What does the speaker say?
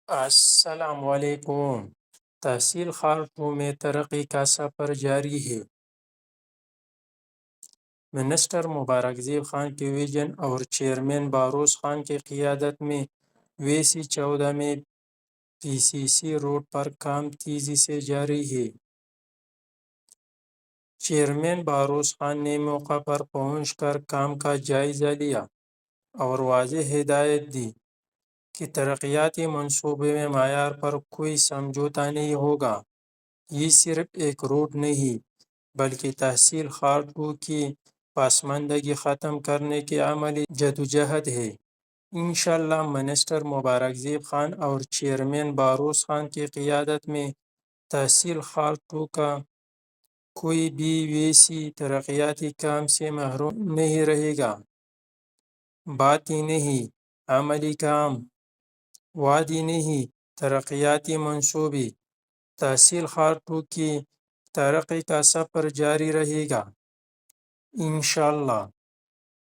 السلام علیکم۔ تحصیل خارٹو میں ترقی کا سفر جاری ہے۔ منسٹر مبارک زیب خان کے ویژن اور چیئرمین باروز خان کی قیادت میں وی سی 14 میں پی سی سی روڈ پر کام تیزی سے جاری ہے۔ چیئرمین باروز خان نے موقع پر پہنچ کر کام کا جائزہ لیا اور واضح ہدایت دی کہ ترقیاتی منصوبے میں معیار پر کوئی سمجھوتہ نہیں ہوگا۔ یہ صرف ایک روڈ نہیں بلکہ تحصیل خارٹو کی پسماندگی ختم کرنے کی عملی جدوجہد ہے۔ انشاءاللہ منسٹر مبارک زیب خان اور چیئرمین باروز خان کی قیادت میں تحصیل خارٹو کا کوئی بھی وی سی ترقیاتی کام سے محروم نہیں رہے گا۔ باتیں نہیں، عملی کام، وعدے نہیں، ترقیاتی منصوبے۔ تحصیل خارٹو کی ترقی کا سفر جاری رہے گا۔ انشاءاللہ۔